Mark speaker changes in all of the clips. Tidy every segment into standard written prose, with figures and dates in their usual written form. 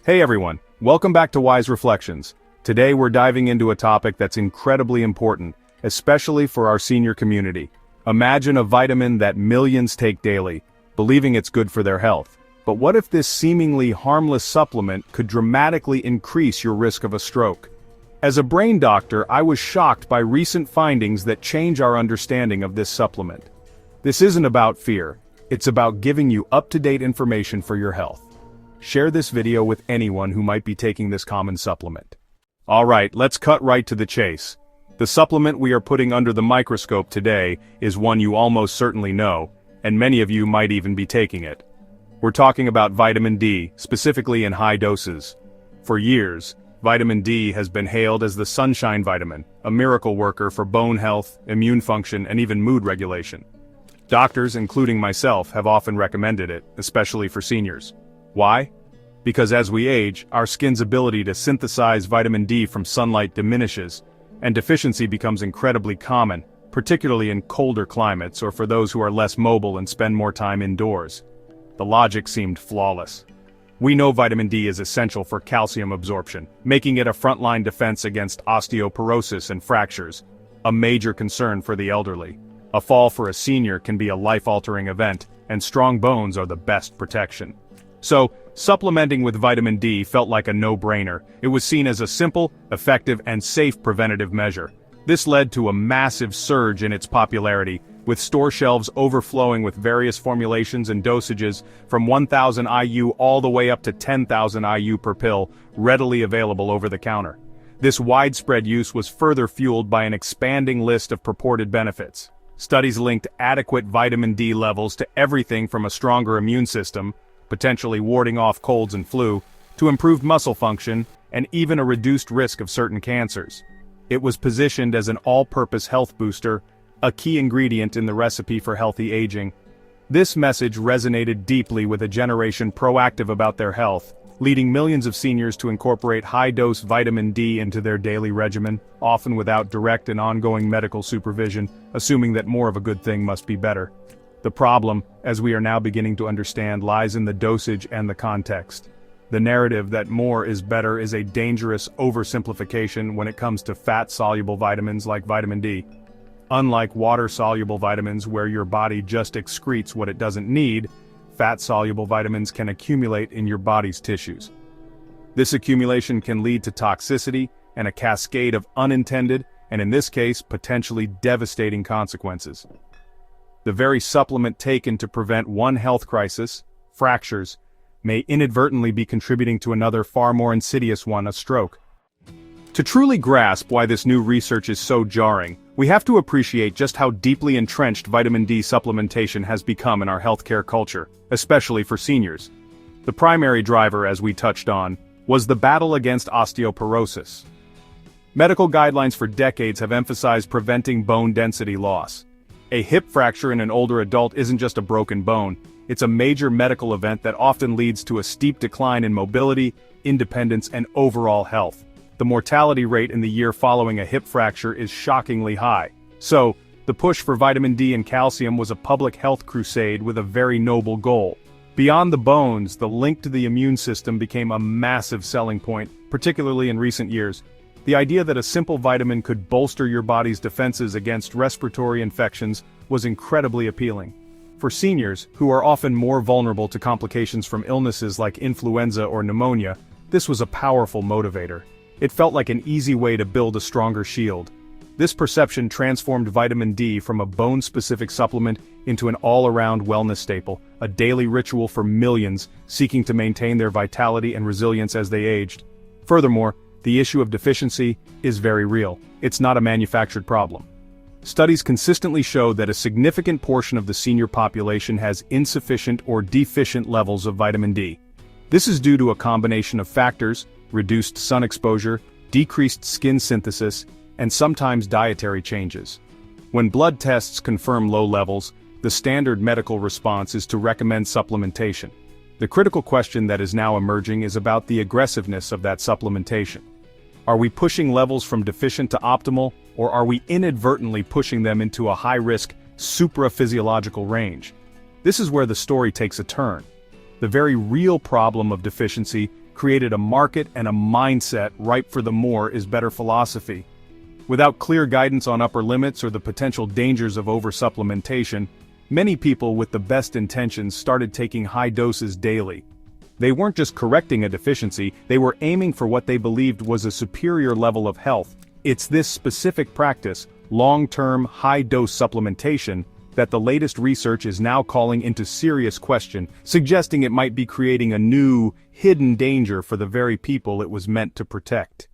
Speaker 1: Hey everyone, welcome back to Wise Reflections. Today we're diving into a topic that's incredibly important, especially for our senior community. Imagine a vitamin that millions take daily, believing it's good for their health. But what if this seemingly harmless supplement could dramatically increase your risk of a stroke? As a brain doctor, I was shocked by recent findings that change our understanding of this supplement. This isn't about fear, it's about giving you up-to-date information for your health. Share this video with anyone who might be taking this common supplement. Alright, let's cut right to the chase. The supplement we are putting under the microscope today is one you almost certainly know, and many of you might even be taking it. We're talking about vitamin D, specifically in high doses. For years, vitamin D has been hailed as the sunshine vitamin, a miracle worker for bone health, immune function, and even mood regulation. Doctors, including myself, have often recommended it, especially for seniors. Why? Because as we age, our skin's ability to synthesize vitamin D from sunlight diminishes, and deficiency becomes incredibly common, particularly in colder climates or for those who are less mobile and spend more time indoors. The logic seemed flawless. We know vitamin D is essential for calcium absorption, making it a frontline defense against osteoporosis and fractures, a major concern for the elderly. A fall for a senior can be a life-altering event, and strong bones are the best protection. So, supplementing with vitamin D felt like a no-brainer. It was seen as a simple, effective, and safe preventative measure. This led to a massive surge in its popularity, with store shelves overflowing with various formulations and dosages from 1,000 IU all the way up to 10,000 IU per pill, readily available over the counter. This widespread use was further fueled by an expanding list of purported benefits. Studies linked adequate vitamin D levels to everything from a stronger immune system, potentially warding off colds and flu, to improved muscle function, and even a reduced risk of certain cancers. It was positioned as an all-purpose health booster, a key ingredient in the recipe for healthy aging. This message resonated deeply with a generation proactive about their health, leading millions of seniors to incorporate high-dose vitamin D into their daily regimen, often without direct and ongoing medical supervision, assuming that more of a good thing must be better. The problem, as we are now beginning to understand, lies in the dosage and the context. The narrative that more is better is a dangerous oversimplification when it comes to fat-soluble vitamins like vitamin D. Unlike water-soluble vitamins where your body just excretes what it doesn't need, fat-soluble vitamins can accumulate in your body's tissues. This accumulation can lead to toxicity and a cascade of unintended, and in this case, potentially devastating consequences. The very supplement taken to prevent one health crisis, fractures, may inadvertently be contributing to another far more insidious one, a stroke. To truly grasp why this new research is so jarring, we have to appreciate just how deeply entrenched vitamin D supplementation has become in our healthcare culture, especially for seniors. The primary driver, as we touched on, was the battle against osteoporosis. Medical guidelines for decades have emphasized preventing bone density loss. A hip fracture in an older adult isn't just a broken bone, it's a major medical event that often leads to a steep decline in mobility, independence, and overall health. The mortality rate in the year following a hip fracture is shockingly high. So, the push for vitamin D and calcium was a public health crusade with a very noble goal. Beyond the bones, the link to the immune system became a massive selling point, particularly in recent years. The idea that a simple vitamin could bolster your body's defenses against respiratory infections was incredibly appealing. For seniors, who are often more vulnerable to complications from illnesses like influenza or pneumonia, this was a powerful motivator. It felt like an easy way to build a stronger shield. This perception transformed vitamin D from a bone-specific supplement into an all-around wellness staple, a daily ritual for millions seeking to maintain their vitality and resilience as they aged. Furthermore, the issue of deficiency is very real. It's not a manufactured problem. Studies consistently show that a significant portion of the senior population has insufficient or deficient levels of vitamin D. This is due to a combination of factors: reduced sun exposure, decreased skin synthesis, and sometimes dietary changes. When blood tests confirm low levels, the standard medical response is to recommend supplementation. The critical question that is now emerging is about the aggressiveness of that supplementation. Are we pushing levels from deficient to optimal, or are we inadvertently pushing them into a high-risk, supraphysiological range? This is where the story takes a turn. The very real problem of deficiency created a market and a mindset ripe for the more is better philosophy. Without clear guidance on upper limits or the potential dangers of oversupplementation, many people with the best intentions started taking high doses daily. They weren't just correcting a deficiency, they were aiming for what they believed was a superior level of health. It's this specific practice, long-term, high-dose supplementation, that the latest research is now calling into serious question, suggesting it might be creating a new, hidden danger for the very people it was meant to protect.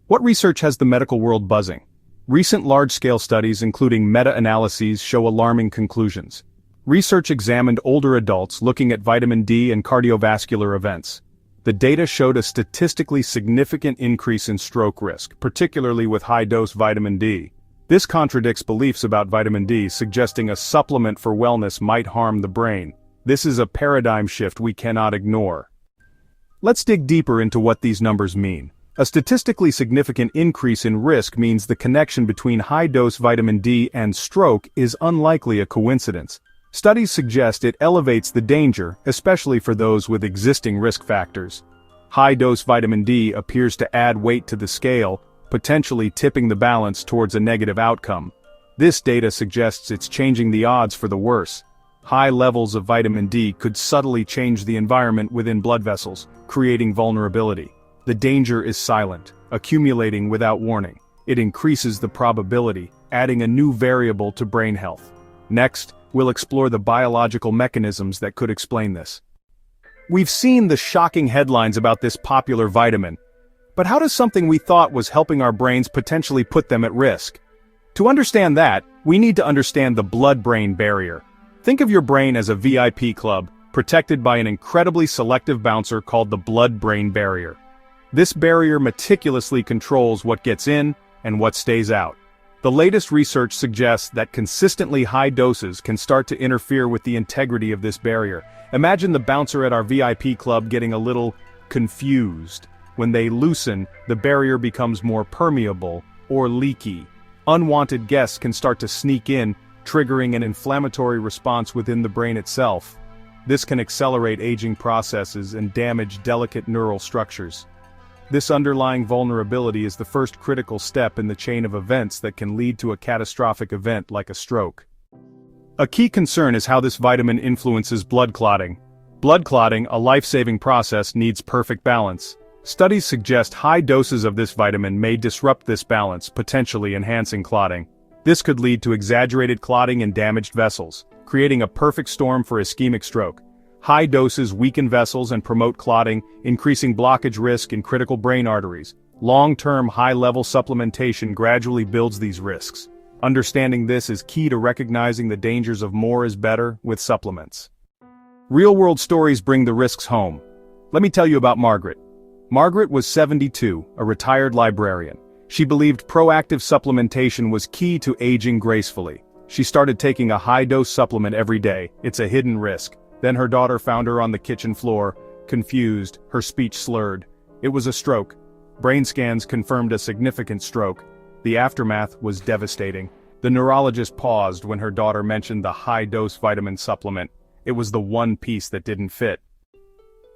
Speaker 1: What research has the medical world buzzing? Recent large-scale studies including meta-analyses show alarming conclusions. Research examined older adults looking at vitamin D and cardiovascular events. The data showed a statistically significant increase in stroke risk, particularly with high-dose vitamin D. This contradicts beliefs about vitamin D, suggesting a supplement for wellness might harm the brain. This is a paradigm shift we cannot ignore. Let's dig deeper into what these numbers mean. A statistically significant increase in risk means the connection between high-dose vitamin D and stroke is unlikely a coincidence. Studies suggest it elevates the danger, especially for those with existing risk factors. High-dose vitamin D appears to add weight to the scale, potentially tipping the balance towards a negative outcome. This data suggests it's changing the odds for the worse. High levels of vitamin D could subtly change the environment within blood vessels, creating vulnerability. The danger is silent, accumulating without warning. It increases the probability, adding a new variable to brain health. Next, we'll explore the biological mechanisms that could explain this. We've seen the shocking headlines about this popular vitamin, but how does something we thought was helping our brains potentially put them at risk? To understand that, we need to understand the blood-brain barrier. Think of your brain as a VIP club, protected by an incredibly selective bouncer called the blood-brain barrier. This barrier meticulously controls what gets in and what stays out. The latest research suggests that consistently high doses can start to interfere with the integrity of this barrier. Imagine the bouncer at our VIP club getting a little confused. When they loosen, the barrier becomes more permeable or leaky. Unwanted guests can start to sneak in, triggering an inflammatory response within the brain itself. This can accelerate aging processes and damage delicate neural structures. This underlying vulnerability is the first critical step in the chain of events that can lead to a catastrophic event like a stroke. A key concern is how this vitamin influences blood clotting. Blood clotting, a life-saving process, needs perfect balance. Studies suggest high doses of this vitamin may disrupt this balance, potentially enhancing clotting. This could lead to exaggerated clotting and damaged vessels, creating a perfect storm for ischemic stroke. High doses weaken vessels and promote clotting, increasing blockage risk in critical brain arteries. Long-term high-level supplementation gradually builds these risks. Understanding this is key to recognizing the dangers of more is better with supplements. Real-world stories bring the risks home. Let me tell you about Margaret. Margaret was 72, a retired librarian. She believed proactive supplementation was key to aging gracefully. She started taking a high-dose supplement every day. It's a hidden risk. Then her daughter found her on the kitchen floor, confused, her speech slurred. It was a stroke. Brain scans confirmed a significant stroke. The aftermath was devastating. The neurologist paused when her daughter mentioned the high-dose vitamin supplement. It was the one piece that didn't fit.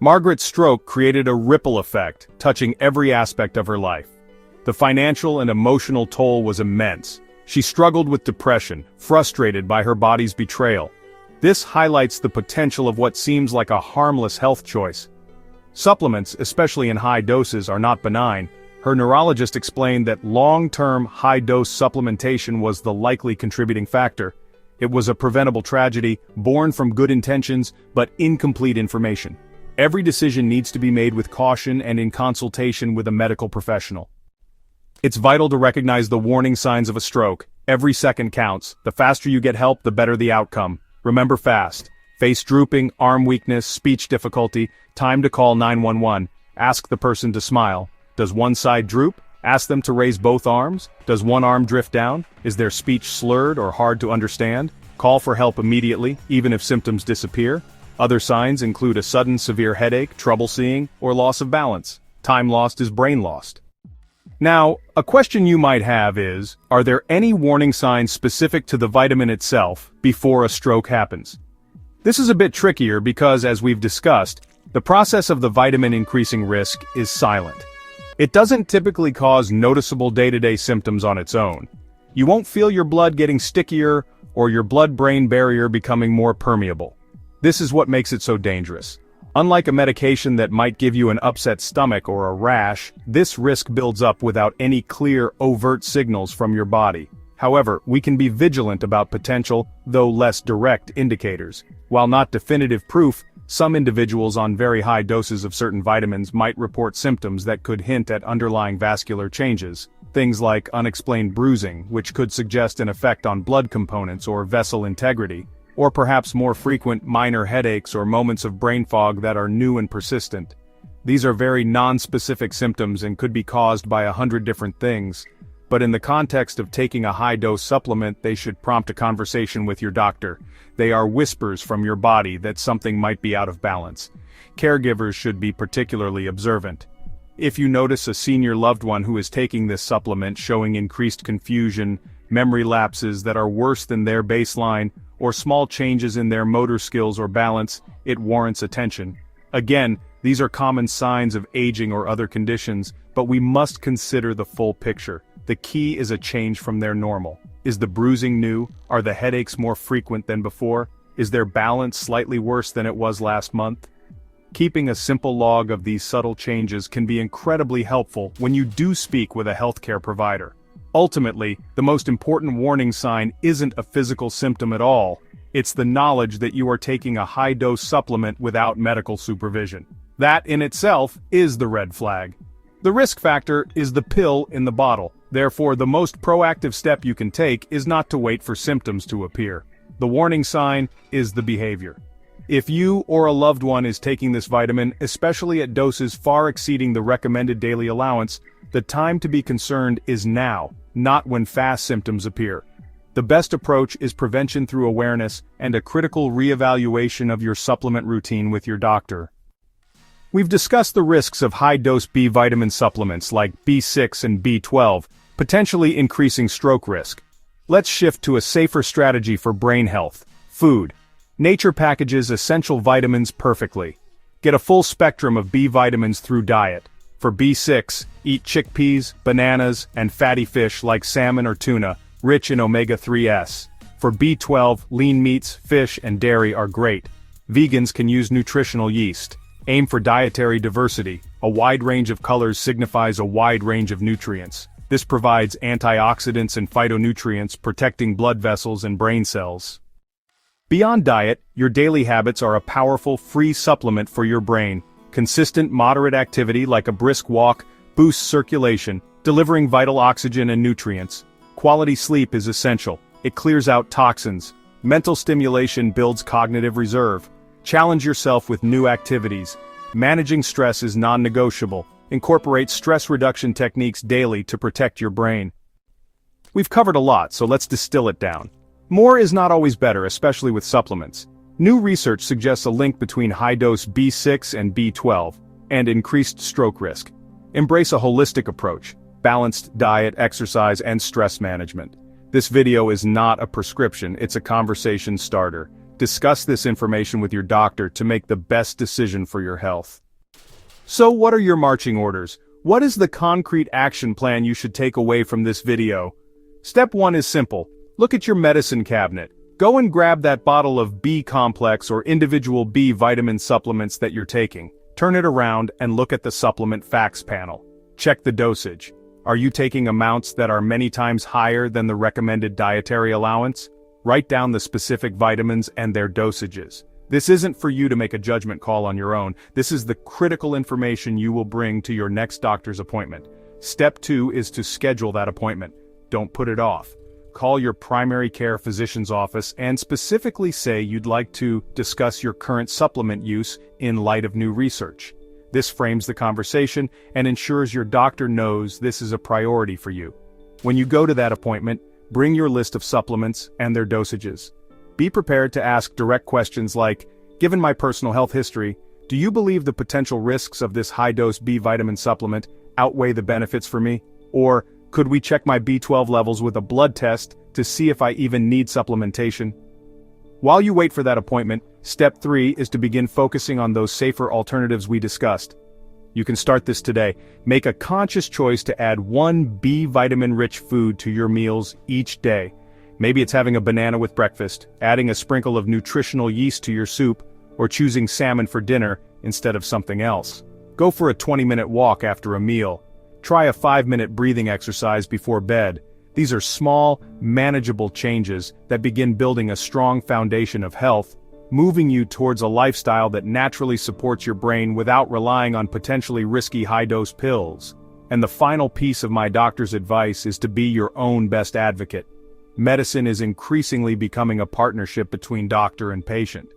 Speaker 1: Margaret's stroke created a ripple effect, touching every aspect of her life. The financial and emotional toll was immense. She struggled with depression, frustrated by her body's betrayal. This highlights the potential of what seems like a harmless health choice. Supplements, especially in high doses, are not benign. Her neurologist explained that long-term high-dose supplementation was the likely contributing factor. It was a preventable tragedy, born from good intentions, but incomplete information. Every decision needs to be made with caution and in consultation with a medical professional. It's vital to recognize the warning signs of a stroke. Every second counts. The faster you get help, the better the outcome. Remember FAST. Face drooping, arm weakness, speech difficulty, time to call 911. Ask the person to smile. Does one side droop? Ask them to raise both arms. Does one arm drift down? Is their speech slurred or hard to understand? Call for help immediately, even if symptoms disappear. Other signs include a sudden severe headache, trouble seeing, or loss of balance. Time lost is brain lost. Now, a question you might have is, are there any warning signs specific to the vitamin itself before a stroke happens? This is a bit trickier because, as we've discussed, the process of the vitamin increasing risk is silent. It doesn't typically cause noticeable day-to-day symptoms on its own. You won't feel your blood getting stickier or your blood-brain barrier becoming more permeable. This is what makes it so dangerous. Unlike a medication that might give you an upset stomach or a rash, this risk builds up without any clear, overt signals from your body. However, we can be vigilant about potential, though less direct, indicators. While not definitive proof, some individuals on very high doses of certain vitamins might report symptoms that could hint at underlying vascular changes. Things like unexplained bruising, which could suggest an effect on blood components or vessel integrity, or perhaps more frequent minor headaches or moments of brain fog that are new and persistent. These are very non-specific symptoms and could be caused by 100 different things, but in the context of taking a high-dose supplement, they should prompt a conversation with your doctor. They are whispers from your body that something might be out of balance. Caregivers should be particularly observant. If you notice a senior loved one who is taking this supplement showing increased confusion, memory lapses that are worse than their baseline, or small changes in their motor skills or balance, it warrants attention. Again, these are common signs of aging or other conditions, but we must consider the full picture. The key is a change from their normal. Is the bruising new? Are the headaches more frequent than before? Is their balance slightly worse than it was last month? Keeping a simple log of these subtle changes can be incredibly helpful when you do speak with a healthcare provider. Ultimately, the most important warning sign isn't a physical symptom at all. It's the knowledge that you are taking a high-dose supplement without medical supervision. That in itself is the red flag. The risk factor is the pill in the bottle. Therefore, the most proactive step you can take is not to wait for symptoms to appear. The warning sign is the behavior. If you or a loved one is taking this vitamin, especially at doses far exceeding the recommended daily allowance, the time to be concerned is now, not when fast symptoms appear. The best approach is prevention through awareness and a critical reevaluation of your supplement routine with your doctor. We've discussed the risks of high-dose B vitamin supplements like B6 and B12, potentially increasing stroke risk. Let's shift to a safer strategy for brain health: food. Nature packages essential vitamins perfectly. Get a full spectrum of B vitamins through diet. For B6, eat chickpeas, bananas, and fatty fish like salmon or tuna, rich in omega-3s. For B12, lean meats, fish, and dairy are great. Vegans can use nutritional yeast. Aim for dietary diversity. A wide range of colors signifies a wide range of nutrients. This provides antioxidants and phytonutrients, protecting blood vessels and brain cells. Beyond diet, your daily habits are a powerful, free supplement for your brain. Consistent, moderate activity like a brisk walk boosts circulation, delivering vital oxygen and nutrients. Quality sleep is essential. It clears out toxins. Mental stimulation builds cognitive reserve. Challenge yourself with new activities. Managing stress is non-negotiable. Incorporate stress reduction techniques daily to protect your brain. We've covered a lot, so let's distill it down. More is not always better, especially with supplements. New research suggests a link between high-dose B6 and B12 and increased stroke risk. Embrace a holistic approach: balanced diet, exercise, and stress management. This video is not a prescription, it's a conversation starter. Discuss this information with your doctor to make the best decision for your health. So what are your marching orders? What is the concrete action plan you should take away from this video? Step 1 is simple. Look at your medicine cabinet. Go and grab that bottle of B complex or individual B vitamin supplements that you're taking. Turn it around and look at the supplement facts panel. Check the dosage. Are you taking amounts that are many times higher than the recommended dietary allowance? Write down the specific vitamins and their dosages. This isn't for you to make a judgment call on your own. This is the critical information you will bring to your next doctor's appointment. Step 2 is to schedule that appointment. Don't put it off. Call your primary care physician's office and specifically say you'd like to discuss your current supplement use in light of new research. This frames the conversation and ensures your doctor knows this is a priority for you. When you go to that appointment, bring your list of supplements and their dosages. Be prepared to ask direct questions like, given my personal health history, do you believe the potential risks of this high-dose B vitamin supplement outweigh the benefits for me? Or, could we check my B12 levels with a blood test to see if I even need supplementation? While you wait for that appointment, step 3 is to begin focusing on those safer alternatives we discussed. You can start this today. Make a conscious choice to add one B vitamin-rich food to your meals each day. Maybe it's having a banana with breakfast, adding a sprinkle of nutritional yeast to your soup, or choosing salmon for dinner instead of something else. Go for a 20-minute walk after a meal. Try a 5-minute breathing exercise before bed. These are small, manageable changes that begin building a strong foundation of health, moving you towards a lifestyle that naturally supports your brain without relying on potentially risky high-dose pills. And the final piece of my doctor's advice is to be your own best advocate. Medicine is increasingly becoming a partnership between doctor and patient.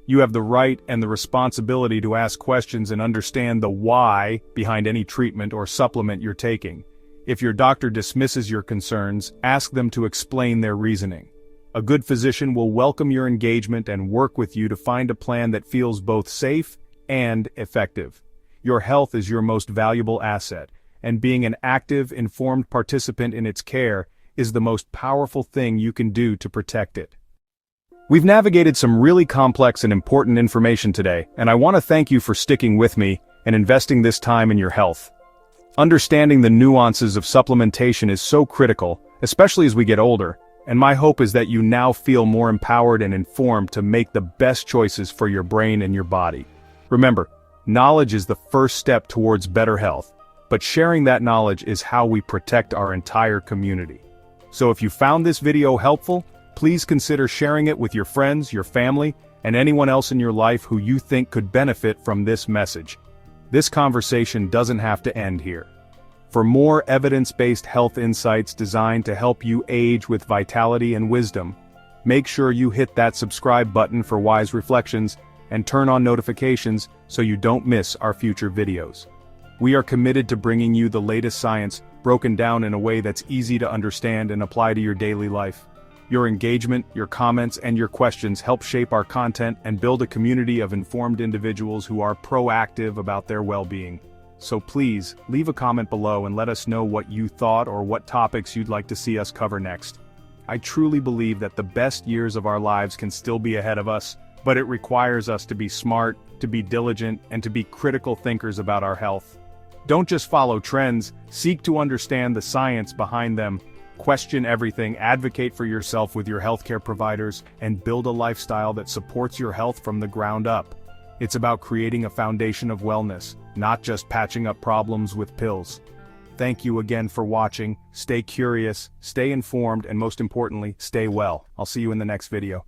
Speaker 1: You have the right and the responsibility to ask questions and understand the why behind any treatment or supplement you're taking. If your doctor dismisses your concerns, ask them to explain their reasoning. A good physician will welcome your engagement and work with you to find a plan that feels both safe and effective. Your health is your most valuable asset, and being an active, informed participant in its care is the most powerful thing you can do to protect it. We've navigated some really complex and important information today, and I want to thank you for sticking with me and investing this time in your health. Understanding the nuances of supplementation is so critical, especially as we get older, and my hope is that you now feel more empowered and informed to make the best choices for your brain and your body. Remember, knowledge is the first step towards better health, but sharing that knowledge is how we protect our entire community. So if you found this video helpful, please consider sharing it with your friends, your family, and anyone else in your life who you think could benefit from this message. This conversation doesn't have to end here. For more evidence-based health insights designed to help you age with vitality and wisdom, make sure you hit that subscribe button for Wise Reflections and turn on notifications so you don't miss our future videos. We are committed to bringing you the latest science, broken down in a way that's easy to understand and apply to your daily life. Your engagement, your comments, and your questions help shape our content and build a community of informed individuals who are proactive about their well-being. So please, leave a comment below and let us know what you thought or what topics you'd like to see us cover next. I truly believe that the best years of our lives can still be ahead of us, but it requires us to be smart, to be diligent, and to be critical thinkers about our health. Don't just follow trends, seek to understand the science behind them. Question everything, advocate for yourself with your healthcare providers, and build a lifestyle that supports your health from the ground up. It's about creating a foundation of wellness, not just patching up problems with pills. Thank you again for watching. Stay curious, stay informed, and most importantly, stay well. I'll see you in the next video.